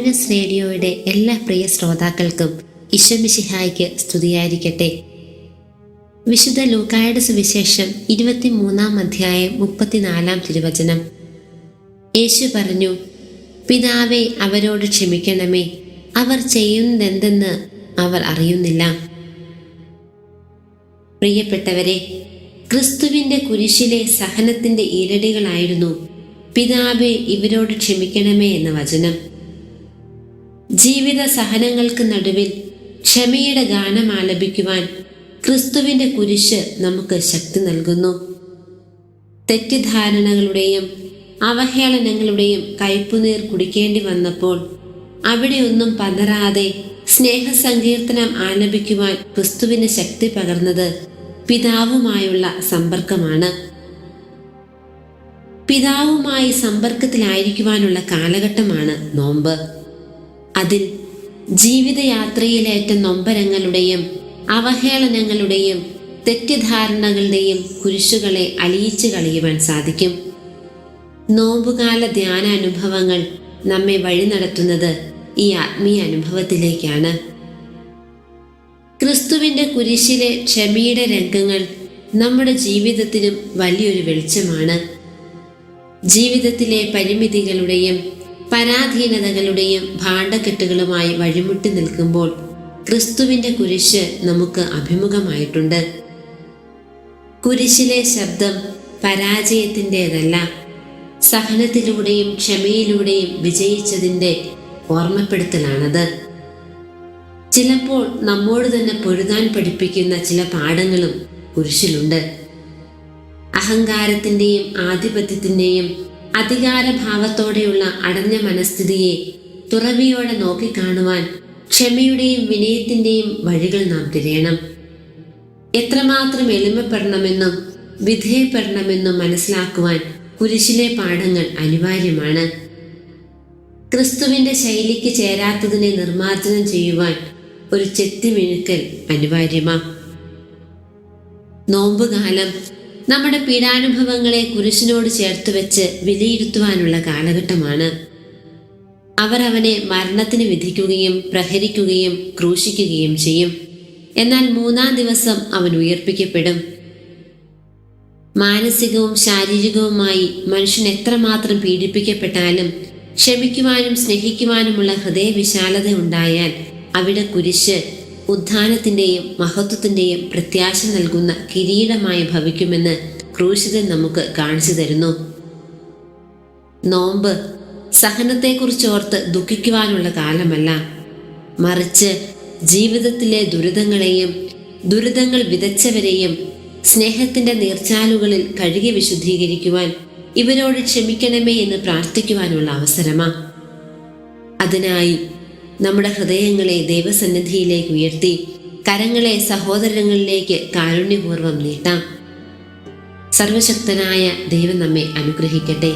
Luminous റേഡിയോയുടെ എല്ലാ പ്രിയ ശ്രോതാക്കൾക്കും ഈശോ മിശിഹായ്ക്ക് സ്തുതിയായിരിക്കട്ടെ. വിശുദ്ധ ലൂക്കായുടെ സുവിശേഷം 23-ാം അധ്യായം 34-ാം തിരുവചനം. യേശു പറഞ്ഞു, പിതാവേ, അവരോട് ക്ഷമിക്കണമേ, അവർ ചെയ്യുന്നതെന്തെന്ന് അവർ അറിയുന്നില്ല. പ്രിയപ്പെട്ടവരെ, ക്രിസ്തുവിന്റെ കുരിശിലെ സഹനത്തിന്റെ ഈരടികളായിരുന്നു പിതാവേ, ഇവരോട് ക്ഷമിക്കണമേ എന്ന വചനം. ജീവിത സഹനങ്ങൾക്ക് നടുവിൽ ക്ഷമയുടെ ഗാനം ആലപിക്കുവാൻ ക്രിസ്തുവിന്റെ കുരിശ് നമുക്ക് ശക്തി നൽകുന്നു. തെറ്റിദ്ധാരണകളുടെയും അവഹേളനങ്ങളുടെയും കയ്പുനീർ കുടിക്കേണ്ടി വന്നപ്പോൾ അവിടെയൊന്നും പതറാതെ സ്നേഹസങ്കീർത്തനം ആലപിക്കുവാൻ ക്രിസ്തുവിന് ശക്തി പകർന്നത് പിതാവുമായുള്ള സമ്പർക്കമാണ്. പിതാവുമായി സമ്പർക്കത്തിലായിരിക്കുവാനുള്ള കാലഘട്ടമാണ് നോമ്പ്. അതിൽ ജീവിതയാത്രയിലേറ്റ നൊമ്പരങ്ങളുടെയും അവഹേളനങ്ങളുടെയും തെറ്റിദ്ധാരണകളുടെയും കുരിശുകളെ അലിയിച്ചു കളയുവാൻ സാധിക്കും. നോമ്പുകാല ധ്യാനാനുഭവങ്ങൾ നമ്മെ വഴി നടത്തുന്നത് ഈ ആത്മീയ അനുഭവത്തിലേക്കാണ്. ക്രിസ്തുവിന്റെ കുരിശിലെ ക്ഷമയുടെ രംഗങ്ങൾ നമ്മുടെ ജീവിതത്തിനും വലിയൊരു വെളിച്ചമാണ്. ജീവിതത്തിലെ പരിമിതികളുടെയും പരാധീനതകളുടെയും ഭാണ്ഡക്കെട്ടുകളുമായി വഴിമുട്ടി നിൽക്കുമ്പോൾ ക്രിസ്തുവിന്റെ കുരിശ് നമുക്ക് അഭിമുഖമായിട്ടുണ്ട്. കുരിശിലെ ശബ്ദം പരാജയത്തിൻ്റെതല്ല, സഹനത്തിലൂടെയും ക്ഷമയിലൂടെയും വിജയിച്ചതിൻ്റെ ഓർമ്മപ്പെടുത്തലാണത്. ചിലപ്പോൾ നമ്മോട് തന്നെ പൊരുതാൻ പഠിപ്പിക്കുന്ന ചില പാഠങ്ങളും കുരിശിലുണ്ട്. അഹങ്കാരത്തിൻ്റെയും ആധിപത്യത്തിൻ്റെയും അധികാരഭാവത്തോടെയുള്ള അടഞ്ഞ മനസ്ഥിതിയെ തുറവിയോടെ നോക്കിക്കാണുവാൻ ക്ഷമയുടെയും വിനയത്തിൻ്റെയും വഴികൾ നാം തിരയണം. എത്രമാത്രം എളിമപ്പെടണമെന്നും വിധേയപ്പെടണമെന്നും മനസ്സിലാക്കുവാൻ കുരിശിലെ പാഠങ്ങൾ അനിവാര്യമാണ്. ക്രിസ്തുവിന്റെ ശൈലിക്ക് ചേരാത്തതിനെ നിർമ്മാർജ്ജനം ചെയ്യുവാൻ ഒരു ചെത്തിമിഴുക്കൽ അനിവാര്യമാണ്. നോമ്പുകാലം നമ്മുടെ പീഡാനുഭവങ്ങളെ കുരിശിനോട് ചേർത്ത് വെച്ച് വിലയിരുത്തുവാനുള്ള കാലഘട്ടമാണ്. അവർ അവനെ മരണത്തിന് വിധിക്കുകയും പ്രഹരിക്കുകയും ക്രൂശിക്കുകയും ചെയ്യും. എന്നാൽ 3-ാം ദിവസം അവൻ ഉയർപ്പിക്കപ്പെടും. മാനസികവും ശാരീരികവുമായി മനുഷ്യൻ എത്രമാത്രം പീഡിപ്പിക്കപ്പെട്ടാലും ക്ഷമിക്കുവാനും സ്നേഹിക്കുവാനുമുള്ള ഹൃദയവിശാലത ഉണ്ടായാൽ അവിടെ കുരിശ് ഉത്ഥാനത്തിൻ്റെയും മഹത്വത്തിൻ്റെയും പ്രത്യാശ നൽകുന്ന കിരീടമായി ഭവിക്കുമെന്ന് ക്രൂശിതൻ നമുക്ക് കാണിച്ചു തരുന്നു. നോമ്പ് സഹനത്തെക്കുറിച്ചോർത്ത് ദുഃഖിക്കുവാനുള്ള കാലമല്ല, മറിച്ച് ജീവിതത്തിലെ ദുരിതങ്ങളെയും ദുരിതങ്ങൾ വിതച്ചവരെയും സ്നേഹത്തിന്റെ നീർച്ചാലുകളിൽ കഴുകി വിശുദ്ധീകരിക്കുവാൻ ഇവരോട് ക്ഷമിക്കണമേ എന്ന് പ്രാർത്ഥിക്കുവാനുള്ള അവസരമാണ്. അതിനായി നമ്മുടെ ഹൃദയങ്ങളെ ദൈവസന്നിധിയിലേക്ക് ഉയർത്തി കരങ്ങളെ സഹോദരങ്ങളിലേക്ക് കാരുണ്യപൂർവ്വം നീട്ടാം. സർവശക്തനായ ദൈവം നമ്മെ അനുഗ്രഹിക്കട്ടെ.